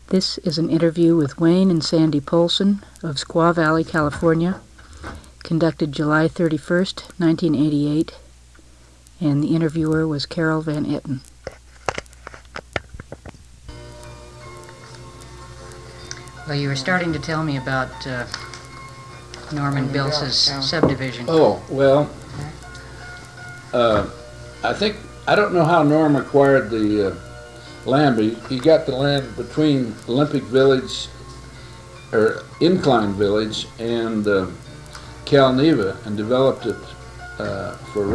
This is an interview with Wayne and Sandy Poulsen of Squaw Valley, California, conducted July 31st, 1988, and the interviewer was Carole Van Etten. Well, you were starting to tell me about Norman Biltz's subdivision. Oh, well, I don't know how Norm acquired the land, but he got the land between Olympic Village, or Incline Village, and Calneva, and developed it for a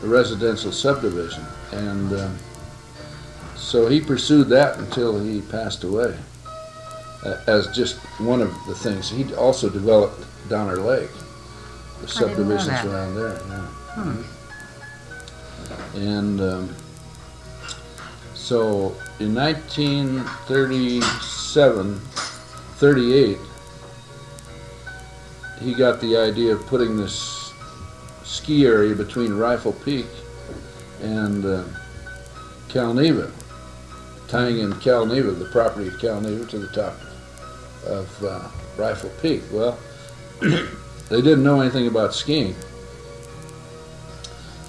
residential subdivision. And so he pursued that until he passed away. As just one of the things. He also developed Donner Lake, the subdivisions around there. Yeah. And so in 1937, 38, he got the idea of putting this ski area between Rifle Peak and Calneva, tying in Calneva, the property of Calneva, to the top of Rifle Peak. Well, they didn't know anything about skiing,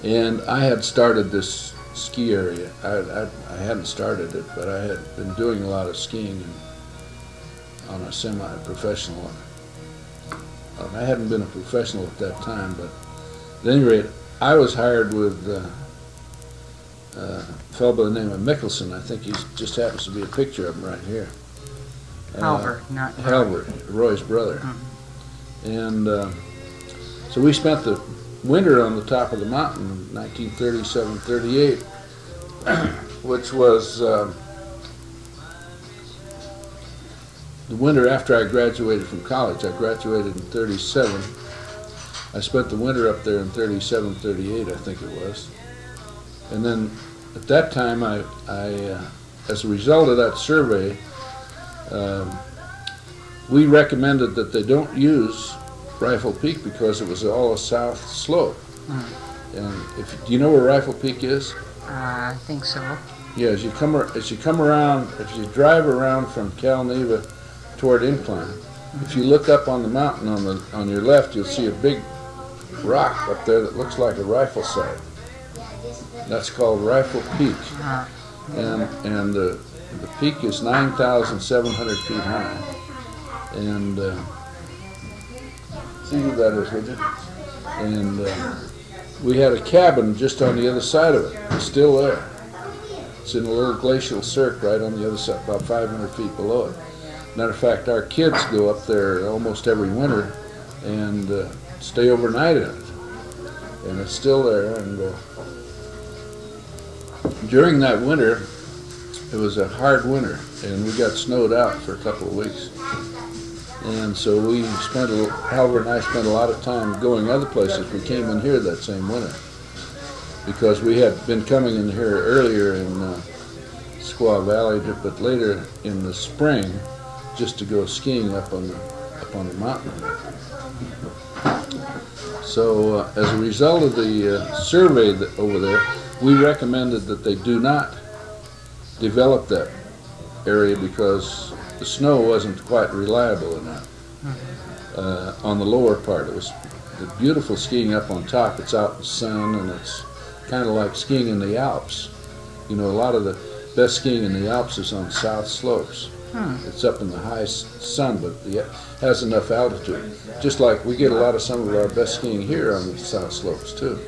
and I had started this ski area. I hadn't started it, but I had been doing a lot of skiing on a semi-professional. I hadn't been a professional at that time, but at any rate, I was hired with a fellow by the name of Mickelson. I think he just happens to be a picture of him right here. Halvard, not Halvard, Roy's brother. And so we spent the winter on the top of the mountain in 1937-38, which was the winter after I graduated from college. I graduated in 37. I spent the winter up there in 37-38, I think it was. And then at that time, I as a result of that survey, we recommended that they don't use Rifle Peak because it was all a south slope. And do you know where Rifle Peak is? I think so. Yeah, as you come around, if you drive around from Calneva toward Incline, if you look up on the mountain on your left, you'll see a big rock up there that looks like a rifle sight. That's called Rifle Peak, and the peak is 9,700 feet high. And see who that is, would you? And we had a cabin just on the other side of it. It's still there. It's in a little glacial cirque right on the other side, about 500 feet below it. Matter of fact, our kids go up there almost every winter and stay overnight in it. And it's still there. And during that winter, it was a hard winter, and we got snowed out for a couple of weeks. And so Halvard and I spent a lot of time going other places. We came in here that same winter because we had been coming in here earlier in Squaw Valley, but later in the spring, just to go skiing up on the mountain. So as a result of the survey over there, we recommended that they do not develop that area because the snow wasn't quite reliable enough on the lower part. It was the beautiful skiing up on top. It's out in the sun, and it's kind of like skiing in the Alps. You know, a lot of the best skiing in the Alps is on south slopes. It's up in the high sun, but it has enough altitude. Just like we get a lot of some of our best skiing here on the south slopes too.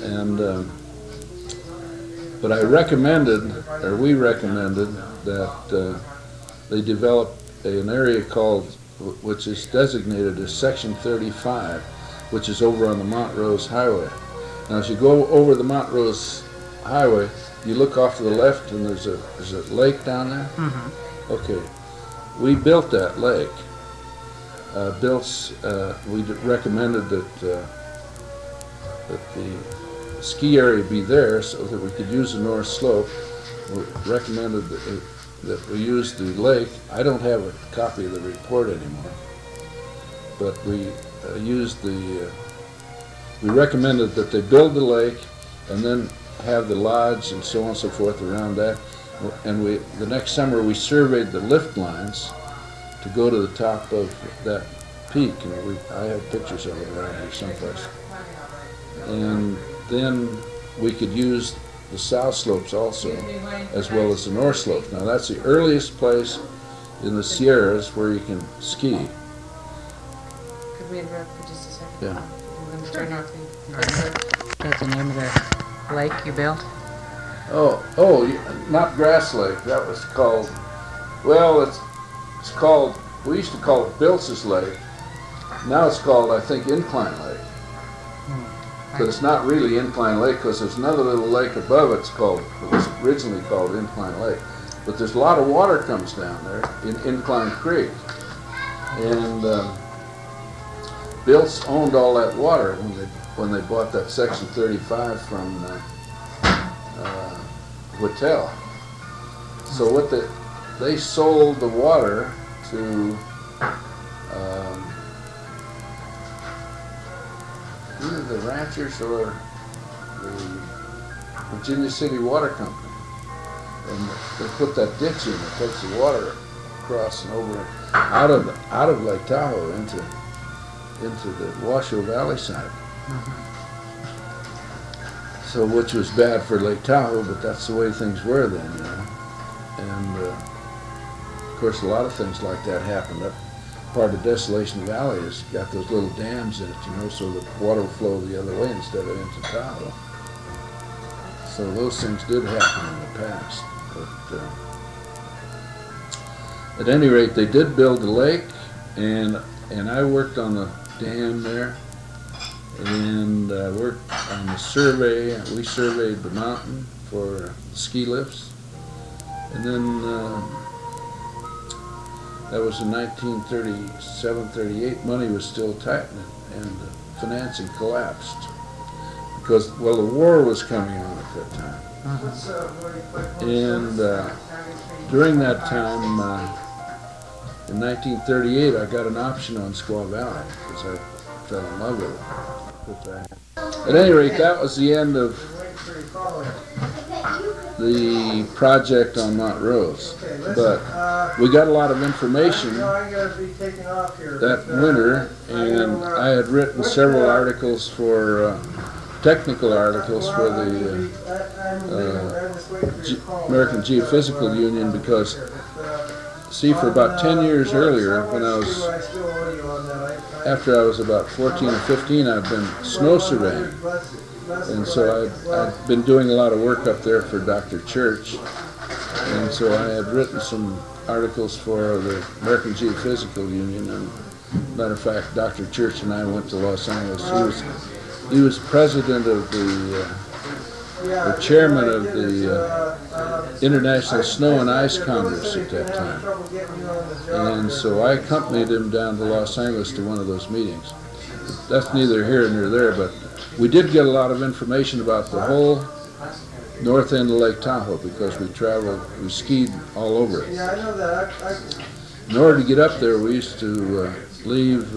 And but we recommended that they develop an area which is designated as Section 35, which is over on the Montrose Highway. Now, as you go over the Montrose Highway, you look off to the left, and there's a lake down there. Okay, we built that lake. We recommended that the ski area be there so that we could use the north slope. We recommended that we use the lake. I don't have a copy of the report anymore, but we recommended that they build the lake and then have the lodge and so on and so forth around that, And the next summer we surveyed the lift lines to go to the top of that peak. And I have pictures of it around here someplace. And then we could use the south slopes also, as well as the north slopes. Now that's the earliest place in the Sierras where you can ski. Could we interrupt for just a second? Yeah. I'm going to turn off the... That's the name of the lake you built? Not Grass Lake. That was called, well, it's called, we used to call it Biltz's Lake. Now it's called, I think, Incline Lake. But it's not really Incline Lake because there's another little lake above it was originally called Incline Lake. But there's a lot of water comes down there in Incline Creek. And Biltz owned all that water when they bought that Section 35 from Hotel. So what they sold the water to either the ranchers or the Virginia City Water Company, and they put that ditch in that takes the water across and over out of Lake Tahoe into the Washoe Valley side. So which was bad for Lake Tahoe, but that's the way things were then, you know. And of course a lot of things like that happened. That part of Desolation Valley has got those little dams in it, you know, so that water will flow the other way instead of into Tahoe. So those things did happen in the past. But at any rate, they did build the lake, and I worked on the dam there, and I worked on the survey. We surveyed the mountain for ski lifts, and then that was in 1937-38. Money was still tight, and financing collapsed because, well, the war was coming on at that time. And during that time, in 1938, I got an option on Squaw Valley because I fell in love with it. At any rate, that was the end of the project on Montrose. But we got a lot of information that winter, and I had written several articles for technical articles for the American Geophysical Union, because see, for about 10 years earlier, after I was about 14 or 15, I'd been snow surveying. And so I'd been doing a lot of work up there for Dr. Church. And so I had written some articles for the American Geophysical Union. And matter of fact, Dr. Church and I went to Los Angeles. He was president of or chairman of the International Snow and Ice Congress at that time. And so I accompanied him down to Los Angeles to one of those meetings. That's neither here nor there, but we did get a lot of information about the whole north end of Lake Tahoe because we skied all over it. In order to get up there, we used to leave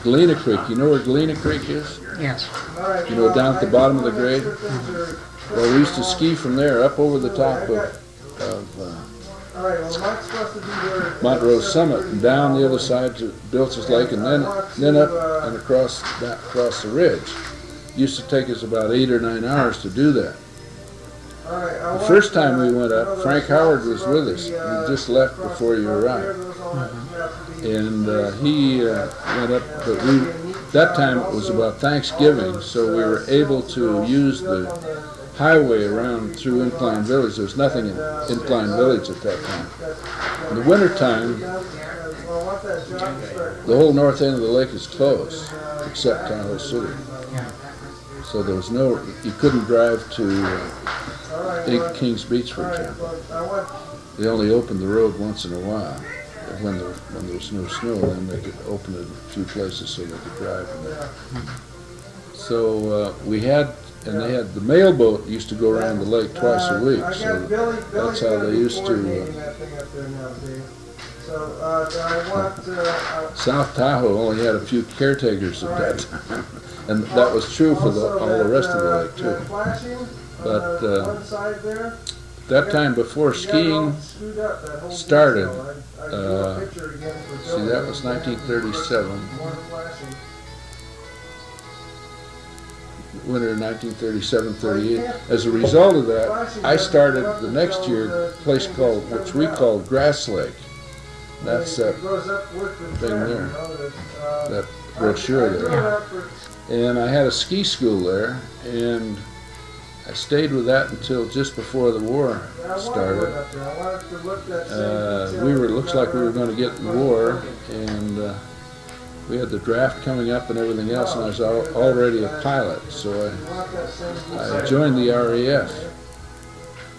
Galena Creek. You know where Galena Creek is? Yes. You know, down at the bottom of the grade? Well, we used to ski from there up over the top of Montrose Summit and down the other side to Biltz's Lake, and then up and across the ridge. It used to take us about 8 or 9 hours to do that. The first time we went up, Frank Howard was with us. He just left before you arrived. And he went up, but that time it was about Thanksgiving, so we were able to use the highway around through Incline Village. There was nothing in Incline Village at that time. In the wintertime, the whole north end of the lake is closed, except Tahoe City. So there was you couldn't drive to Kings Beach, for example. They only opened the road once in a while. When there was no snow, then they could open it a few places so they could drive in there. So they had the mail boat used to go around the lake twice a week, so that's how they used to. South Tahoe only had a few caretakers at that time, and that was true for all the rest of the lake too. But that time before skiing started, see, that was 1937, winter 1937-38. As a result of that, I started the next year a place called, which we called Grass Lake. That's that thing there, that brochure there. And I had a ski school there, and I stayed with that until just before the war started. Looks like we were going to get in the war, and we had the draft coming up and everything else, and I was already a pilot, so I joined the RAF,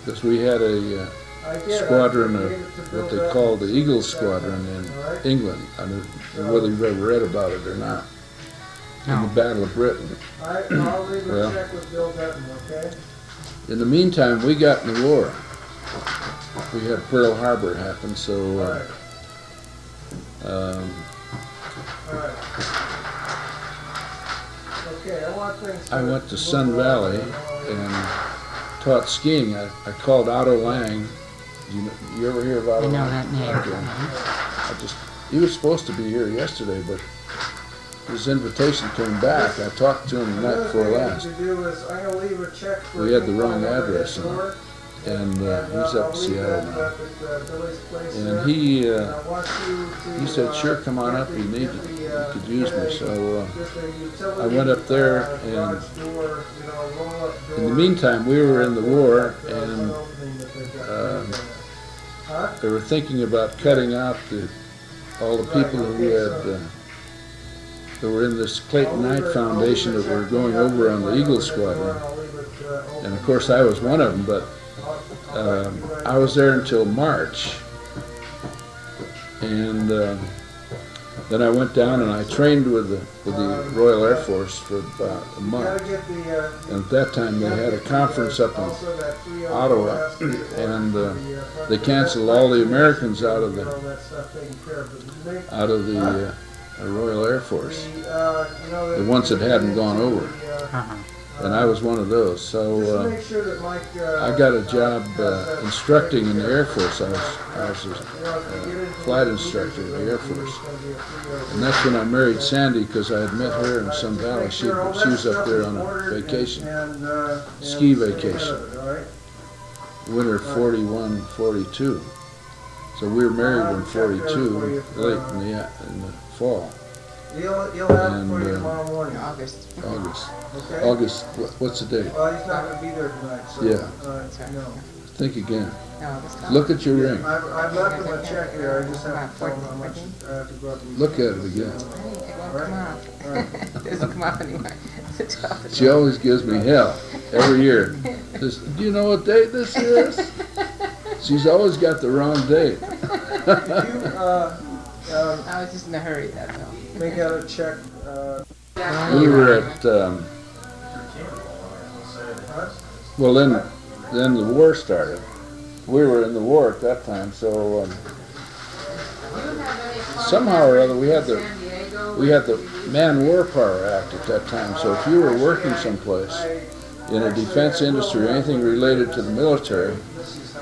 because we had a squadron of what they called the Eagle Squadron in England. I don't know whether you've ever read about it or not. In the Battle of Britain. Well, in the meantime, we got in the war. We had Pearl Harbor happen, so I went to Sun Valley and taught skiing. I called Otto Lang. You ever hear of Otto Lang? I know that name. Okay. He was supposed to be here yesterday, but his invitation came back. I talked to him the night before last. We had the wrong address in it. And he's up in Seattle now. And he said, sure, come on up, you could use me. So I went up there, and in the meantime, we were in the war, and they were thinking about cutting out all the people who had that were in this Clayton Knight Foundation that were going over on the Eagle Squadron. And of course I was one of them, but I was there until March. And then I went down and I trained with the Royal Air Force for about a month. And at that time they had a conference up in Ottawa, and they canceled all the Americans out of the Royal Air Force, the ones that hadn't gone over. And I was one of those. So I got a job instructing in the Air Force. I was a flight instructor in the Air Force. And that's when I married Sandy, because I had met her in Sun Valley. She was up there on a vacation, ski vacation, winter 41, 42. So we were married in 42, late in the fall. You'll have it for you tomorrow morning. August. Okay? August, what's the date? Well, he's not going to be there tonight, so. Yeah. No. Think again. August. Look at your ring. I've left him a check here, I just have to tell him how much I have to go up and. Look at it again. It won't come off. It doesn't come off anymore. She always gives me hell every year. Says, do you know what date this is? She's always got the wrong date. I was just in a hurry, that's all. Make out a check, We were at, well then the war started. We were in the war at that time, so somehow or other we had the Man War Power Act at that time. So if you were working someplace in a defense industry or anything related to the military,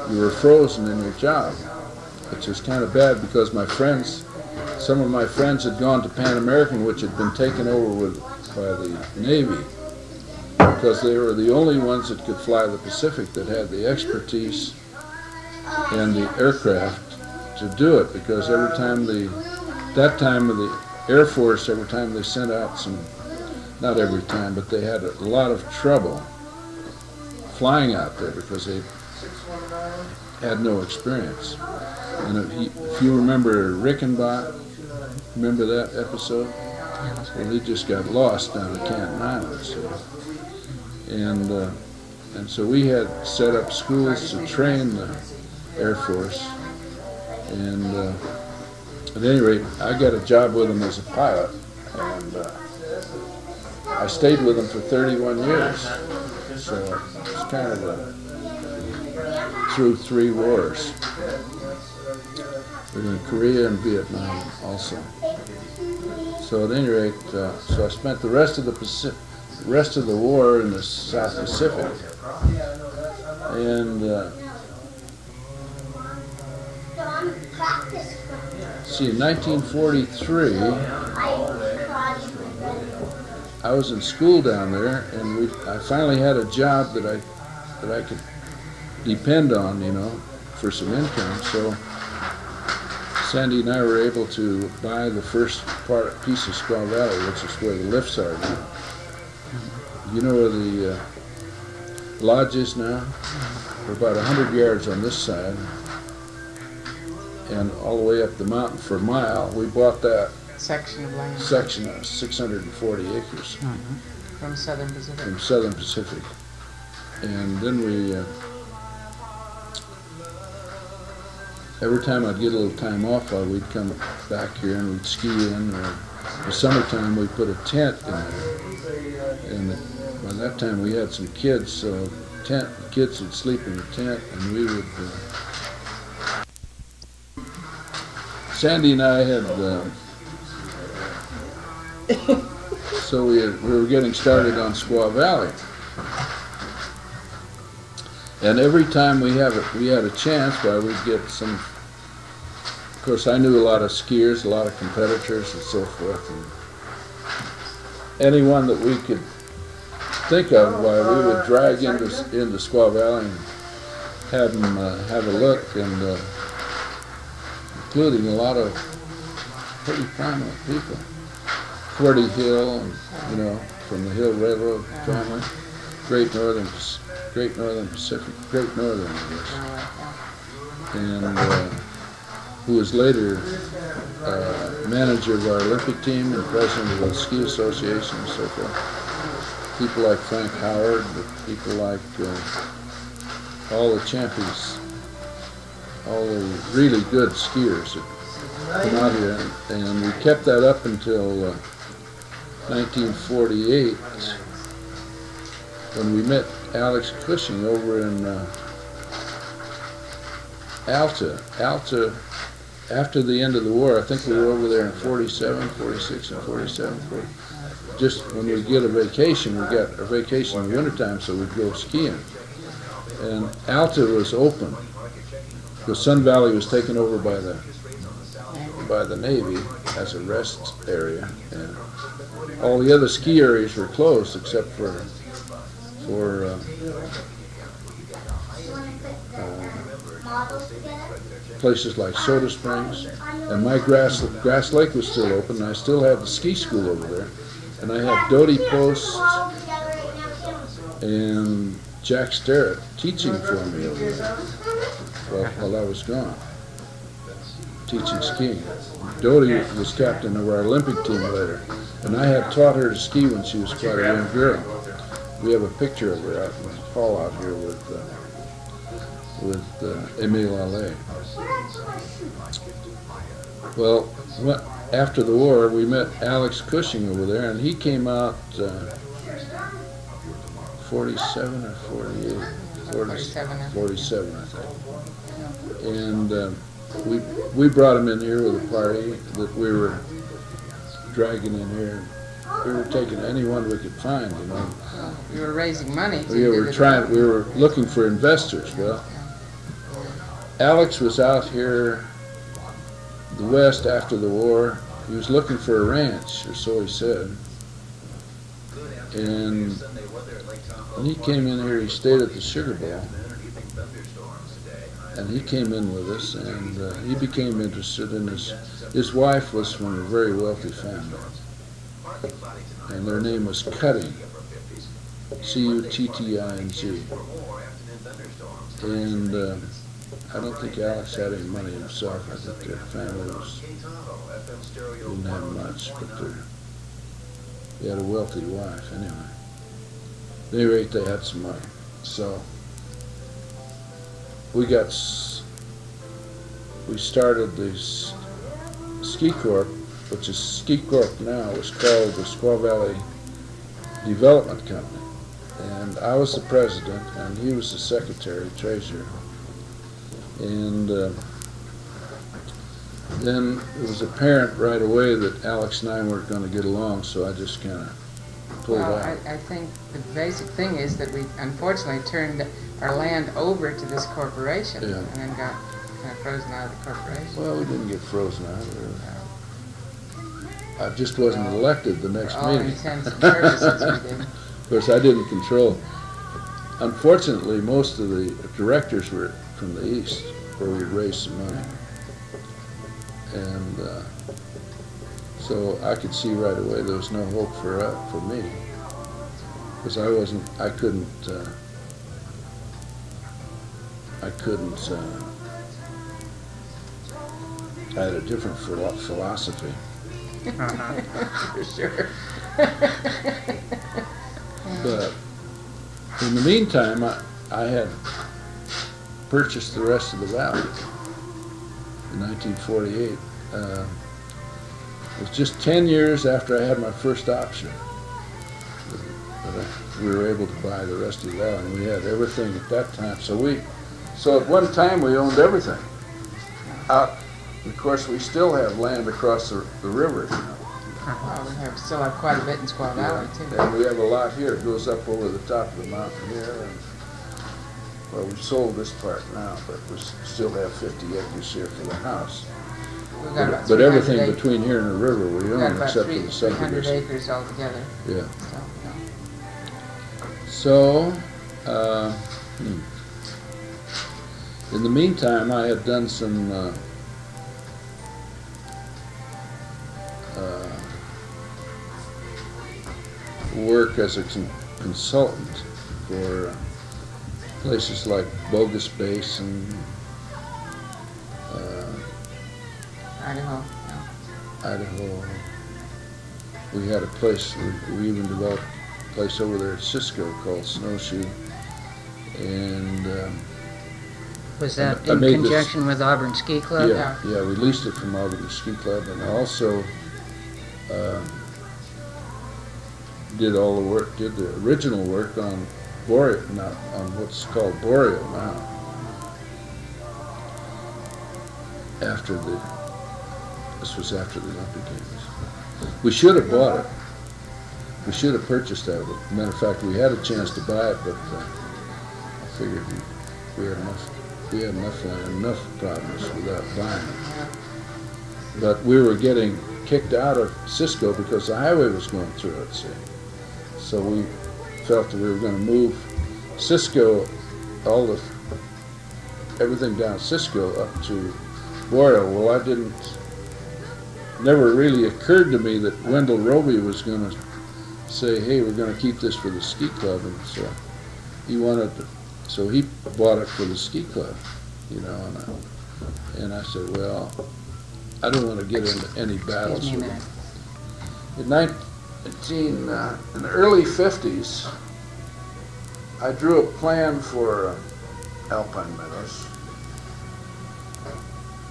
you were frozen in your job, which was kind of bad because some of my friends had gone to Pan American, which had been taken over by the Navy, because they were the only ones that could fly the Pacific that had the expertise and the aircraft to do it. Because every time that time of the Air Force, every time they sent out not every time, but they had a lot of trouble flying out there because they had no experience. And if you remember Rickenbach, remember that episode? Well, he just got lost down at Canton Island. And so we had set up schools to train the Air Force. And at any rate, I got a job with him as a pilot. And I stayed with him for 31 years. So it's kind of through 3 wars. We were in Korea and Vietnam also. So at any rate, so I spent the rest of the rest of the war in the South Pacific. And see, in 1943, I was in school down there, and I finally had a job that I could depend on, you know, for some income. So Sandy and I were able to buy the first piece of Squaw Valley, which is where the lifts are now. You know where the lodge is now? We're about 100 yards on this side, and all the way up the mountain for a mile. We bought that Section of land. section of 640 acres From Southern Pacific. from Southern Pacific. And then we, every time I'd get a little time off, we'd come back here and we'd ski in, or in the summertime we'd put a tent in there. And by that time we had some kids, so the kids would sleep in the tent, and we would, Sandy and I had, so we were getting started on Squaw Valley. And every time we had a chance, why we'd get some, of course I knew a lot of skiers, a lot of competitors and so forth, and anyone that we could think of, why we would drag into Squaw Valley and have them have a look, and including a lot of pretty prominent people. Forty Hill, and, you know, from the Hill Railroad family, Great Northern Pacific, Great Northern, I guess, and who was later manager of our Olympic team and president of the ski association and so forth. People like Frank Howard, but people like all the champions, all the really good skiers that come out here, and we kept that up until 1948, when we met Alex Cushing over in Alta. After the end of the war, I think we were over there in 47, 46, and 47. Just when we get a vacation, we got a vacation in the wintertime, so we'd go skiing. And Alta was open, because Sun Valley was taken over by the Navy as a rest area, and all the other ski areas were closed except for places like Soda Springs, and my Grass Lake was still open, and I still had the ski school over there, and I had Doty Post and Jack Starrett teaching for me over there while I was gone, teaching skiing. Doty was captain of our Olympic team later, and I had taught her to ski when she was quite a young girl. We have a picture of her out in the hall out here with Emile Allais. Well, after the war, we met Alex Cushing over there, and he came out 47 or 48, 47, I think. And we brought him in here with a party that we were dragging in here. We were taking anyone we could find, you know. You were raising money. We were looking for investors. Well, Alex was out here the west after the war. He was looking for a ranch, or so he said. And when he came in here, he stayed at the Sugar Bowl. And he came in with us, and he became interested in his wife was from a very wealthy family. And their name was Cutting, C-U-T-T-I-N-G. And I don't think Alex had any money himself. I think their family didn't have much, but they had a wealthy wife anyway. At any rate, they had some money. So we started this Ski Corp, which is Ski Corp now. It was called the Squaw Valley Development Company. And I was the president, and he was the secretary, treasurer. And then it was apparent right away that Alex and I weren't going to get along, so I just kind of pulled Well, out. I think the basic thing is that we unfortunately turned our land over to this corporation Yeah. and then got kind of frozen out of the corporation. Well, we didn't get frozen out. I just wasn't elected the next For all meeting. intents and purposes, we did. Of course, I didn't control. Unfortunately, most of the directors were from the east, where we raised some money. And so I could see right away there was no hope for me. Because I couldn't I had a different philosophy. For sure. But in the meantime, I had purchased the rest of the valley in 1948. It was just 10 years after I had my first option that we were able to buy the rest of the valley, and we had everything at that time. So at one time we owned everything. Of course, we still have land across the river. Well, we still have quite a bit in Squaw Valley, too. And we have a lot here. It goes up over the top of the mountain here. And, well, we've sold this part now, but we still have 50 acres here for the house. We've got about But everything 300 between here and the river we We've got own, about except for the 300 subdivision. acres altogether. Yeah. So, So, in the meantime, I had done some work as a consultant for places like Bogus Base and Idaho. Idaho. We had a place, we even developed a place over there at Cisco called Snowshoe. And Was that I in made this- conjunction with Auburn Ski Club? yeah, we leased it from Auburn Ski Club, and also did all the work, did the original work on Boreal, not on what's called Boreal now. This was after the Olympic Games. We should have bought it. We should have purchased out of it. Matter of fact, we had a chance to buy it, but I figured we had enough land, enough problems without buying it. But we were getting kicked out of Cisco because the highway was going through it, see. So we felt that we were going to move Cisco, everything down Cisco up to Boreal. Well, never really occurred to me that Wendell Roby was going to say, hey, we're going to keep this for the ski club. And so he bought it for the ski club, you know, and I said, well, I don't want to get into any battles Excuse me a with minute. him. In the early 50s, I drew a plan for Alpine Meadows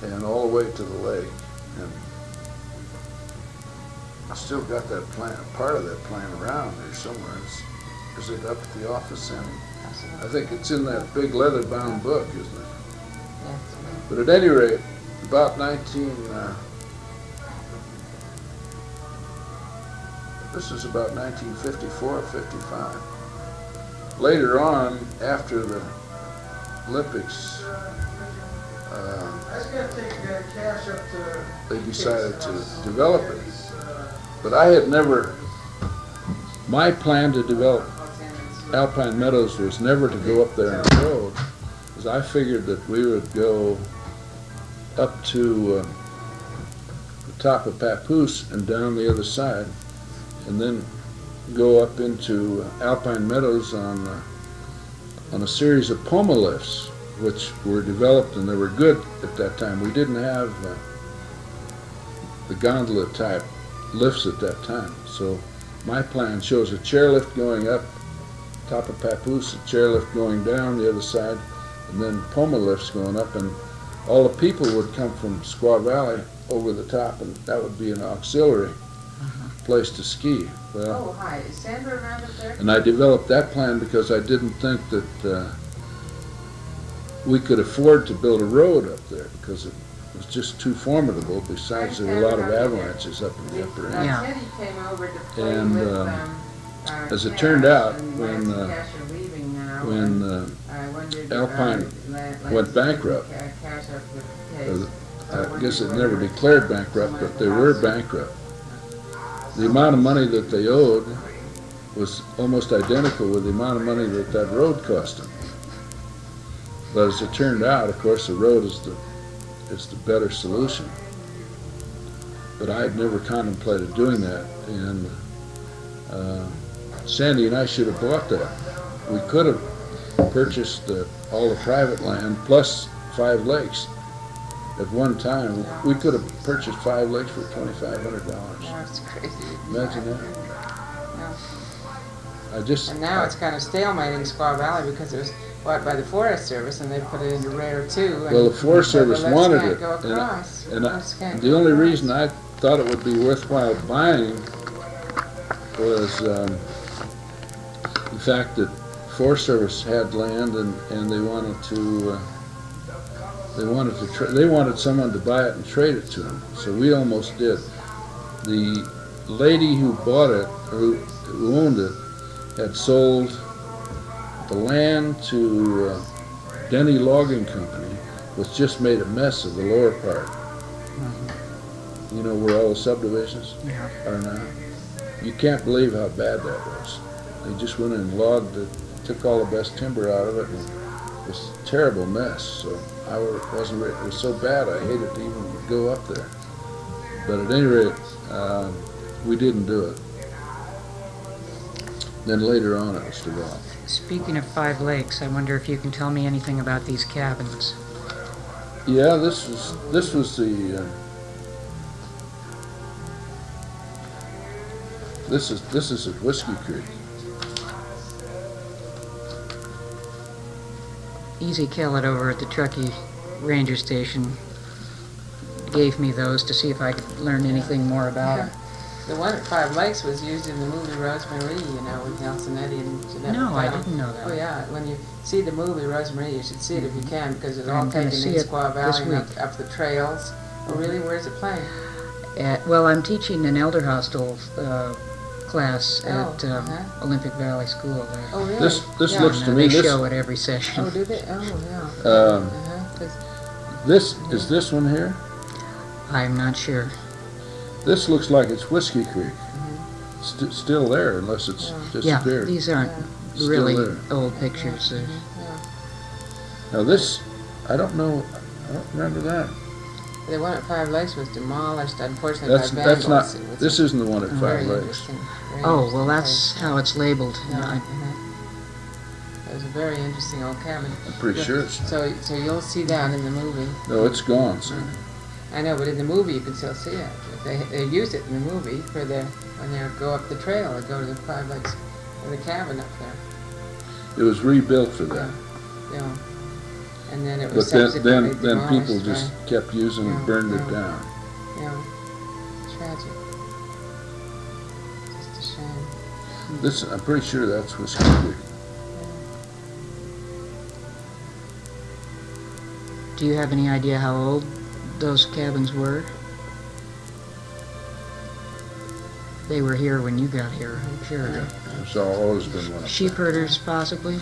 and all the way to the lake. And I still got that plan, part of that plan around there somewhere. Is it up at the office, Sandy? I think it's in that big leather-bound book, isn't it? Yes. But at any rate, about this is about 1954 or 55. Later on, after the Olympics, they decided to develop it. But I had my plan to develop Alpine Meadows was never to go up there on the road, because I figured that we would go up to the top of Papoose and down the other side, and then go up into Alpine Meadows on a series of Poma lifts, which were developed, and they were good at that time. We didn't have the gondola type lifts at that time. So my plan shows a chairlift going up top of Papoose, a chairlift going down the other side, and then Poma lifts going up, and all the people would come from Squaw Valley over the top, and that would be an auxiliary place to ski. Well, Oh, hi. Is Sandra around up there? and I developed that plan because I didn't think that we could afford to build a road up there, because it was just too formidable. Besides, there were a lot of avalanches up in the upper end. Yeah. Teddy came over to play And, with As it turned out, when Alpine went bankrupt, I guess it never declared bankrupt, but they were bankrupt. The amount of money that they owed was almost identical with the amount of money that that road cost them. But as it turned out, of course, the road is the better solution. But I had never contemplated doing that, and Sandy and I should have bought that. We could have purchased all the private land plus 5 lakes. At one time, we could have purchased 5 lakes for $2,500. That's crazy. Imagine that. No. And now it's kind of stalemate in Squaw Valley because it was bought by the Forest Service and they put it into rare too. Well, the Forest Service wanted it, go across. and the only reason I thought it would be worthwhile buying was the fact that Forest Service had land and they wanted someone to buy it and trade it to them. So we almost did. The lady who bought it, or who owned it, had sold the land to Denny Logging Company, which just made a mess of the lower part. Mm-hmm. You know where all the subdivisions are now? You can't believe how bad that was. They just went and logged it, took all the best timber out of it, and it was a terrible mess. So it was so bad I hated to even go up there. But at any rate, we didn't do it. Then later on it was developed. Speaking of 5 lakes, I wonder if you can tell me anything about these cabins. Yeah, this was the this is at Whiskey Creek. Easy Kellett over at the Truckee Ranger Station gave me those to see if I could learn anything more about them. The one at 5 Lakes was used in the movie Rosemary, you know, with Nelson Eddy and Jeanette. No, I didn't know that. Oh yeah, when you see the movie Rosemary, you should see it if you can, because it's all I'm gonna taken see in it Squaw this Valley and week. up the trails. Oh really? Where's it playing? Well, I'm teaching an elder hostel class at Olympic Valley School there. Oh really? This Yeah. looks to me They show it every session. Oh, do they? Oh yeah. 'Cause Is this one here? I'm not sure. This looks like it's Whiskey Creek. Still there, unless it's Yeah, disappeared. these aren't Still really there. old pictures. Now this, I don't know. I don't remember that. The one at 5 Lakes was demolished, unfortunately, That's by vandals. not. It was This isn't the one at very 5 Lakes. interesting, very Oh, interesting well, that's place. how it's labeled. Yeah, It was a very interesting old cabin. I'm pretty sure it's. So you'll see that in the movie. No, it's gone, son. I know, but in the movie you can still see it. They used it in the movie for when they go up the trail, they go to the 5 Lakes, and the cabin up there. It was rebuilt for that. Yeah. And then it was But subsequently then people demolished just kept using it, burned it down. Yeah. Tragic. Just a shame. This, I'm pretty sure that's Whiskey Creek. Do you have any idea how old those cabins were? They were here when you got here, I'm sure. It's always been one of Sheep herders, possibly?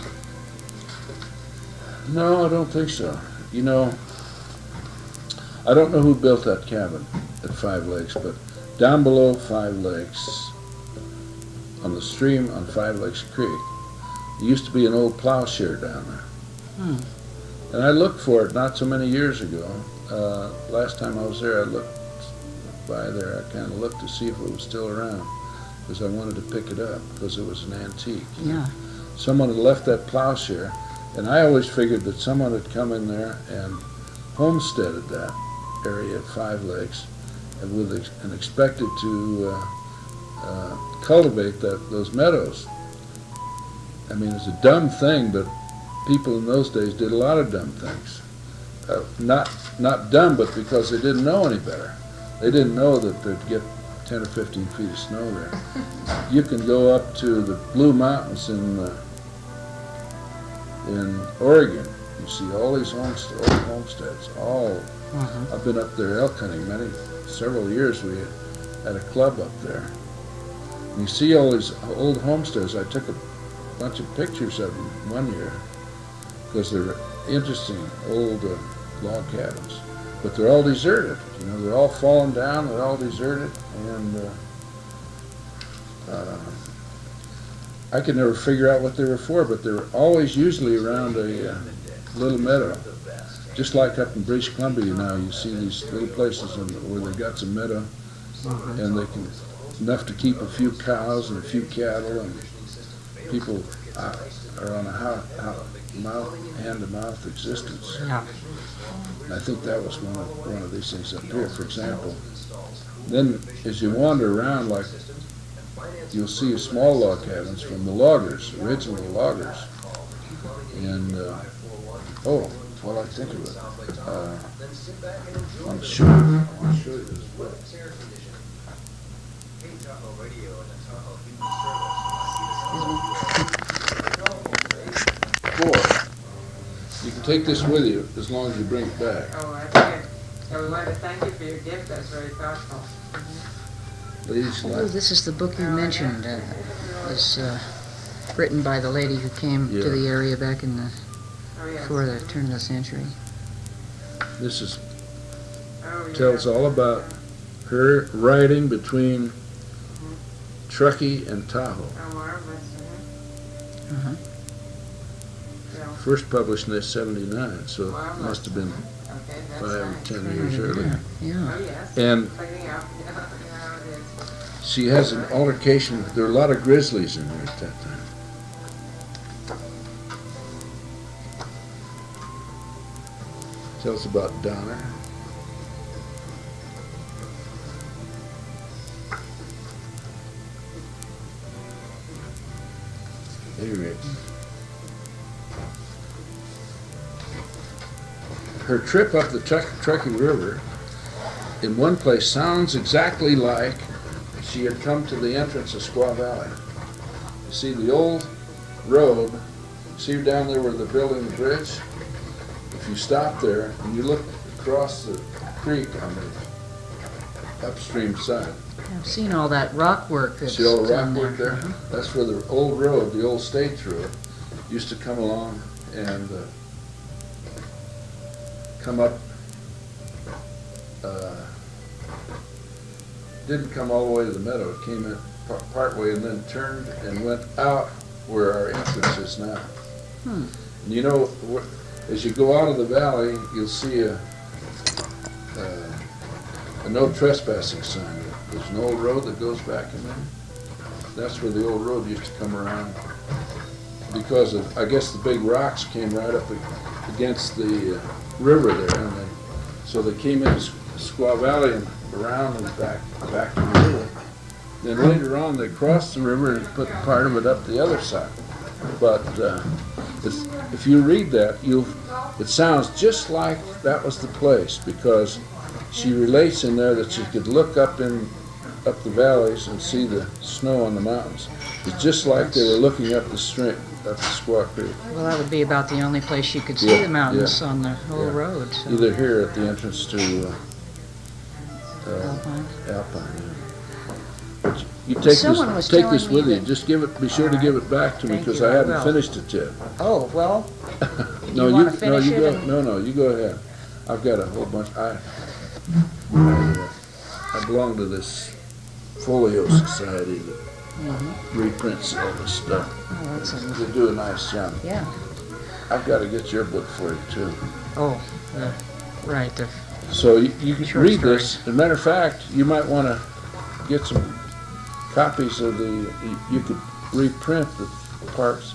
No, I don't think so. You know, I don't know who built that cabin at 5 Lakes, but down below 5 Lakes, on the stream on 5 Lakes Creek, there used to be an old plowshare down there. And I looked for it not so many years ago. Last time I was there, I looked by there. I kind of looked to see if it was still around, because I wanted to pick it up, because it was an antique. Yeah. Someone had left that plowshare, and I always figured that someone had come in there and homesteaded that area at 5 Lakes, and expected to cultivate those meadows. I mean, it's a dumb thing, but people in those days did a lot of dumb things. Not dumb, but because they didn't know any better. They didn't know that they'd get 10 or 15 feet of snow there. You can go up to the Blue Mountains in Oregon. You see all these old homesteads. I've been up there elk hunting several years. We had a club up there, You see all these old homesteads. I took a bunch of pictures of them one year because they're interesting old log cabins. But they're all deserted. You know, they're all fallen down. They're all deserted, and I could never figure out what they were for. But they were always usually around a little meadow, just like up in British Columbia now. You see these little places where they got some meadow, and they can enough to keep a few cows and a few cattle, and people are on a hand-to-mouth existence. Yeah. I think that was one of these things up here, for example. Then, as you wander around, like you'll see small log cabins from the loggers, original loggers, and well, I think of it. I want to show you this. You can take this with you as long as you bring it back. Oh, that's good. So we want to thank you for your gift. That's very thoughtful. Please, Oh, this is the book you mentioned. It was written by the lady who came to the area back in the before the turn of the century. This is tells all about her riding between Truckee and Tahoe. Oh, marvelous. Uh-huh. First published in 1979, so it must have been 5 or 10 years earlier. Yeah. Oh, yes. And Cleaning up. Yeah, it is. she has an altercation. There are a lot of grizzlies in there at that time. Tells about Donner. Anyway, her trip up the Truckee River in one place sounds exactly like she had come to the entrance of Squaw Valley. You see the old road, see down there where they're building the bridge? If you stop there and you look across the creek on the upstream side, I've seen all that rock work that's see all the down rock work there? That's where the old road, the old stage road, used to come along and come up, didn't come all the way to the meadow. It came in part way and then turned and went out where our entrance is now. And you know, as you go out of the valley, you'll see a no trespassing sign. There's an old road that goes back in there. That's where the old road used to come around because of, I guess, the big rocks came right up against the river there, and so they came into Squaw Valley and around and back to the river. Then later on, they crossed the river and put part of it up the other side. But if you read that, it sounds just like that was the place, because she relates in there that she could look up the valleys and see the snow on the mountains. It's just like they were looking up the stream, up the Squaw Creek. Well, that would be about the only place you could see the mountains on the whole road. So. Either here at the entrance to Alpine. Alpine. But you take this with you. Just be sure to give it back to me, because I haven't finished it yet. Oh, well. No, you want to finish you it? go. No, you go ahead. I've got a whole bunch. I belong to this folio society that reprints all this stuff. Oh, that's They do a nice job. Yeah. I've got to get your book for you too. Oh, right. So you can Short read stories. this. As a matter of fact, you might want to get some copies of you could reprint the parts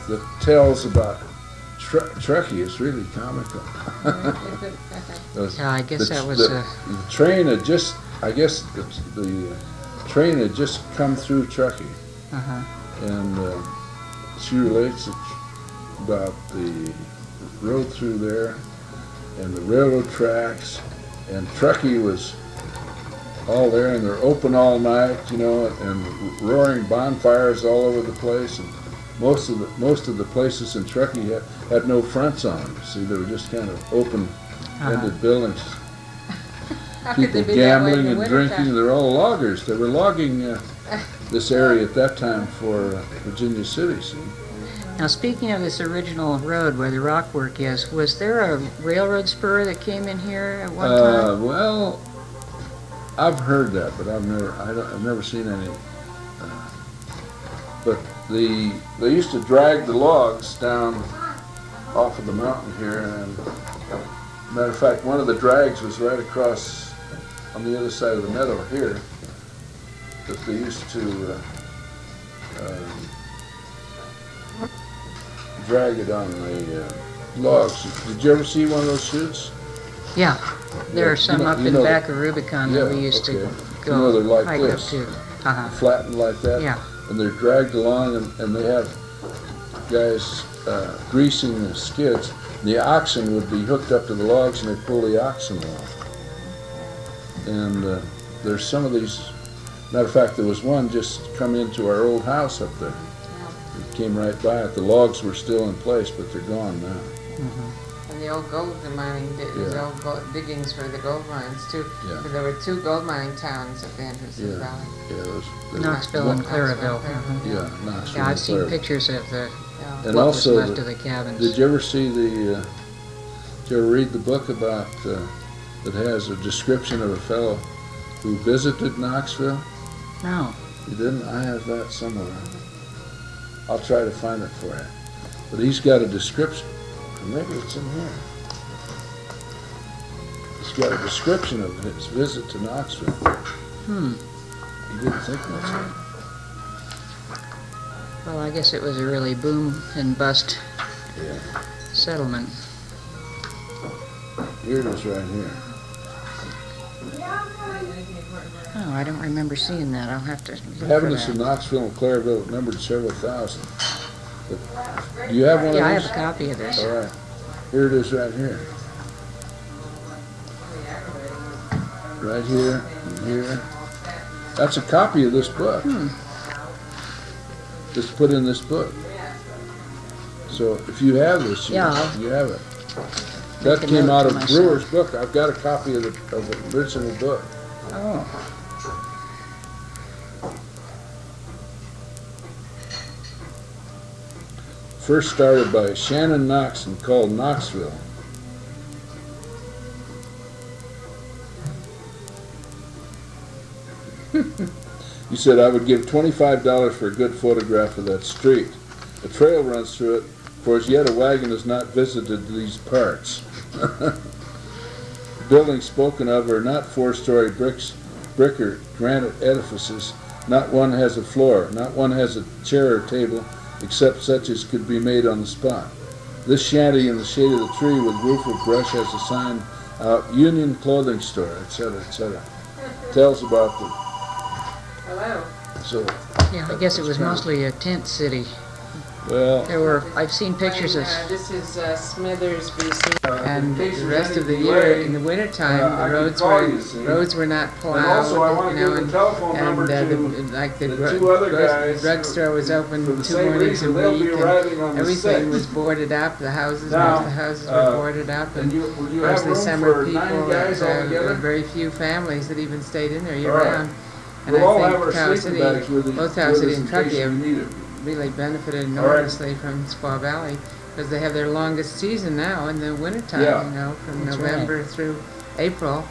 that tells about Truckee. It's really comical. Yeah, I guess that was the train had just, I guess the train had just come through Truckee, and she relates about the road through there and the railroad tracks, and Truckee was all there, and they're open all night, and roaring bonfires all over the place, and most of the places in Truckee had no fronts on them. See, they were just kind of open-ended buildings. People gambling and drinking. They're all loggers. They were logging this area at that time for Virginia City. See? Now, speaking of this original road where the rock work is, was there a railroad spur that came in here at one time? Well, I've heard that, but I've never seen any. But they used to drag the logs down off of the mountain here, and matter of fact, one of the drags was right across on the other side of the meadow here. That they used to drag it on the logs. Did you ever see one of those chutes? Yeah, there are some up in the back of Rubicon that we used to go they're like hike this, up to. flattened like that. Yeah. And they're dragged along, and they have guys greasing the skids. The oxen would be hooked up to the logs, and they pull the oxen along. And there's some of these. Matter of fact, there was one just come into our old house up there. It came right by it. The logs were still in place, but they're gone now. Mm-hmm. And the old gold mining, the old diggings for the gold mines too. Yeah. Because there were two gold mining towns at the entrance of the valley. Yeah, those Knoxville and Claraville. Mm-hmm. Yeah, Knoxville. Yeah, I've and seen Claraville. pictures of the And what also, was left of the cabins. did you ever see did you ever read the book about, that has a description of a fellow who visited Knoxville? No. You didn't? I have that somewhere. I'll try to find it for you. But he's got a description. Maybe it's in here. He's got a description of his visit to Knoxville. He didn't think much of it. Well, I guess it was a really boom and bust Yeah. settlement. Here it is right here. Oh, I don't remember seeing that. I'll have to look for Inhabitants of that. Knoxville and Claraville numbered several thousand. But, do you have one Yeah, I of have these? a copy of this. All right. Here it is right here. Right here, and here. That's a copy of this book. Just put in this book. So if you have this, you have it. That a came note out to of myself. Brewer's book. I've got a copy of the original book. Oh. First started by Shannon Knox and called Knoxville. He said, I would give $25 for a good photograph of that street. A trail runs through it, for as yet a wagon has not visited these parts. Buildings spoken of are not four-story brick or granite edifices. Not one has a floor, not one has a chair or table, except such as could be made on the spot. This shanty in the shade of the tree with roof of brush has a sign out, Union Clothing Store, etc., etc. Tells about the... Hello. So, Yeah, I guess it was mostly a tent city. well, There were, I've seen pictures of, This is Smithers, BC. And the rest of the year, in the wintertime, the roads were not plowed. also I wanna give the and telephone number to like the the two other guys drugstore was open for the 2 same mornings reason, a they'll be week, arriving on and the everything 6th. was boarded up. The houses, Now, most of the houses were boarded up, and would you have mostly room summer for people. 9 guys There altogether? were very few families that even stayed in there year All right. round. And We'll all I have think our Taos sleeping City, bags with us both Taos City and in case Truckee we have need it. really benefited enormously from Squaw Valley, because they have their longest season now in the wintertime, Yeah. you know, from That's November through April.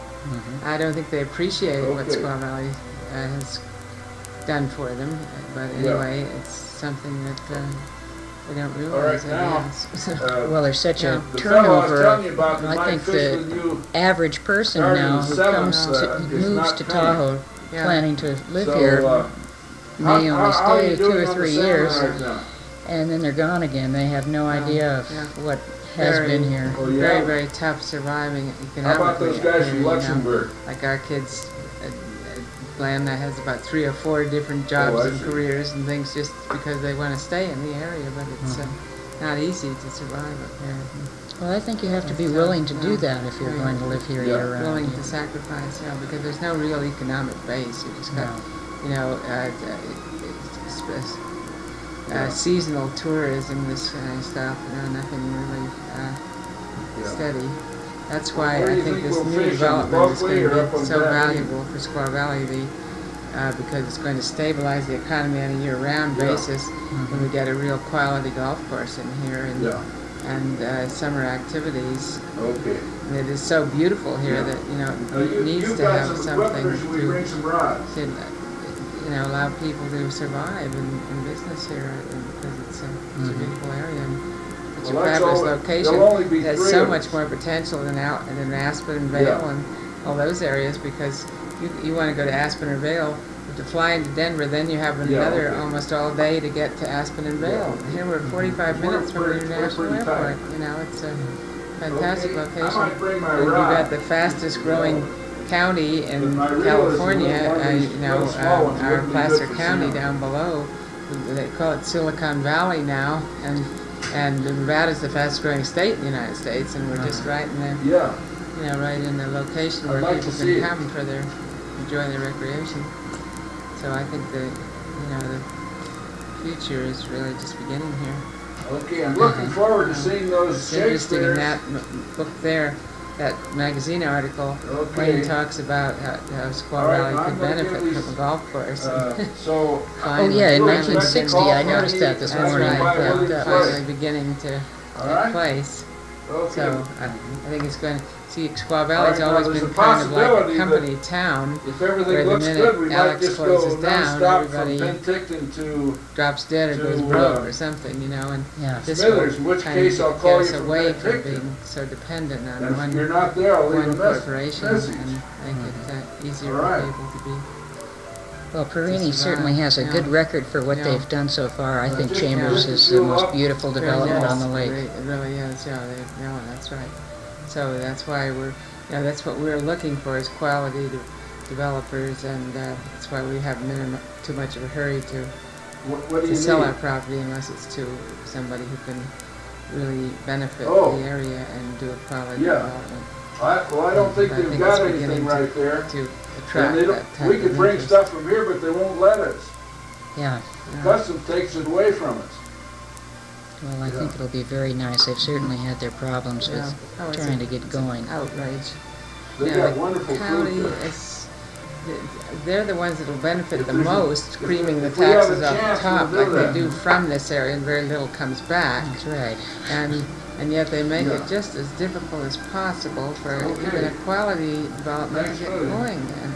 I don't think they appreciate what Okay. Squaw Valley has done for them, but anyway, it's something that they don't realize. All right, now, well, there's such a the fellow I was turnover. telling you about that I might think fish with the you average person starting now the who 7th, comes to, is moves not to paying. Tahoe Yeah. planning to live So, here may how only are you stay 2 doing or on the 3 salmon years, right now? and then they're gone again. They have no idea of yeah. what has Very- been here. Oh, yeah? Very, very tough surviving How about economically. those guys here, from you know. Luxembourg? Like our kids, Glenn has about 3 or 4 different jobs I and see. careers and things just because they want to stay in the area, but it's not easy to survive up here. Well, I think you have to be willing to do that if you're going to live here Yeah. year round. Willing to sacrifice, because there's no real economic base. You just got, seasonal tourism, this kind of stuff, nothing really steady. That's why Where do I you think think this we'll new fish, on the development is Buckley or going up to on be so Back Creek? valuable for Squaw Valley. because it's going to stabilize the economy on a year-round basis when we get a real quality golf course in here and summer activities. Okay. And it is so beautiful here that it needs to have something to allow people to survive in business here because it's a beautiful area. And it's a fabulous location. It has so much more potential than Aspen and Vail and all those areas, because you want to go to Aspen or Vail, but to fly into Denver, then you have another almost all day to get to Aspen and Vail. Here we're 45 minutes from the International Airport. It's a fantastic location. And you've got the fastest growing county in California, our Placer County down below. They call it Silicon Valley now, and Nevada's the fastest growing state in the United States, and we're just right in the right in the location where people can come for enjoy their recreation. So I think the future is really just beginning here. Okay, I'm looking forward to seeing those It's interesting in that book there, that magazine article, Wayne talks about how Squaw Valley could benefit from a golf course. So, in 1960, I noticed that this morning. That's finally beginning to take place. So I think it's going to see Squaw Valley's always been kind of like a company town, if where everything the looks minute good, we might Alex just go closes down, non-stop from everybody Penticton to drops dead or goes broke or something, and this Smithers, in will which kind case I'll of call get you us from away from Penticton. being so dependent on And if one you're not there, I'll leave a corporation message. and make it easier All right. for people to be. Well, Perini Just certainly has a yeah. good record for what Yeah. they've done so far. I think Yeah. Chambers is the most beautiful development on the lake. It really is, that's right. So that's why that's what we're looking for, is quality developers, and that's why we have too much of a hurry to What do you sell need? our property unless it's to somebody who can really benefit Oh. the area and do a quality Yeah. development. I don't think I they've think got it's anything beginning right there. To And attract they that type we of could bring interest. stuff from here, but they won't let us. Yeah. Customs takes it away from us. Well, I think it'll be very nice. They've certainly had their problems with Oh, it's trying to get going. Outrage. They Yeah, got the wonderful county food there. they're the ones that will benefit the there's a- most, creaming the if we have a taxes off the chance, top, we'll like do they that. do from this area, and very little comes back. That's right. And yet they make Yeah. it just as difficult as possible for Okay. even a quality development Thanks to get for that. going. And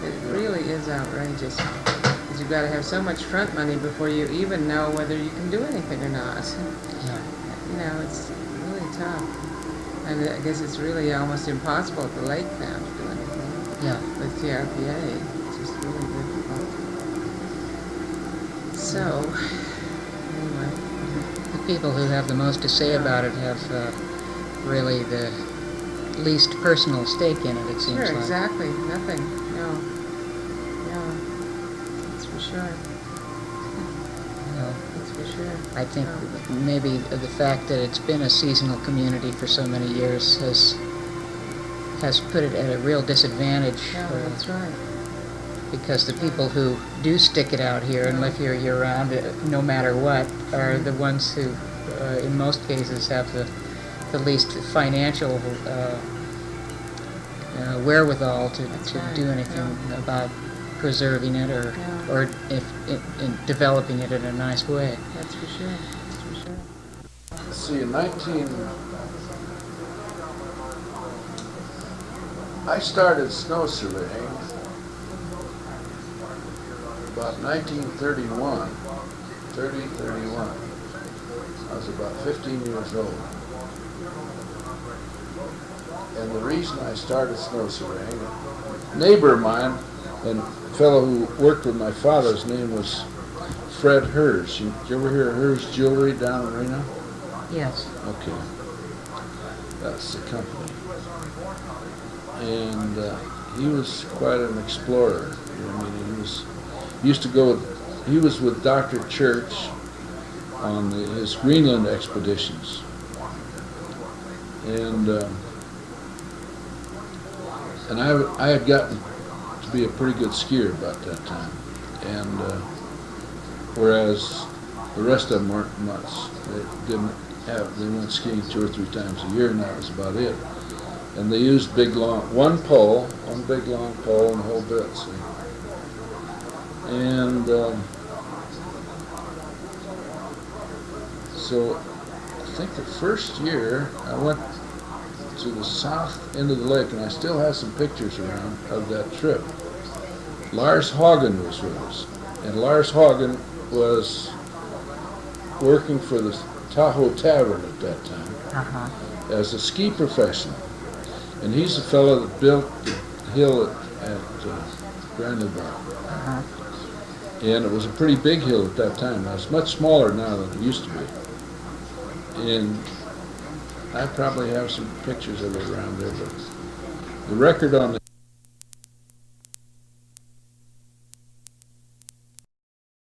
it really is outrageous, because you've got to have so much front money before you even know whether you can do anything or not. Yeah. It's really tough. And I guess it's really almost impossible at the lake now to do anything Yeah. with TRPA. It's just really difficult. So, anyway. The people who have the most to say about it have really the least personal stake in it, it seems Sure, like. exactly. Nothing. No. That's for sure. Well, That's for sure. I think No. maybe the fact that it's been a seasonal community for so many years has put it at a real disadvantage. No, that's right. Because the people who do stick it out here and live here year-round, no matter what, are the ones who, in most cases, have the least financial wherewithal to right, do anything about preserving it or if in developing it in a nice way. That's for sure. That's for sure. Let's see, I started snow surveying about 1931, 31. I was about 15 years old. And the reason I started snow surveying, a neighbor of mine, and a fellow who worked with my father's name was Fred Hers. Did you ever hear of Hers Jewelry down in Reno? Yes. Okay. That's the company. And he was quite an explorer. You know, I mean, he was with Dr. Church on his Greenland expeditions. And I had gotten to be a pretty good skier about that time. And whereas the rest of them weren't much. They went skiing 2 or 3 times a year, and that was about it. And they used one big long pole and the whole bit, see. And so I think the first year I went to the south end of the lake, and I still have some pictures around of that trip. Lars Hagen was with us, and Lars Hagen was working for the Tahoe Tavern at that time as a ski professional. And he's the fellow that built the hill at Grandebar. And it was a pretty big hill at that time. Now, it's much smaller now than it used to be. And I probably have some pictures of it around there, but the record on the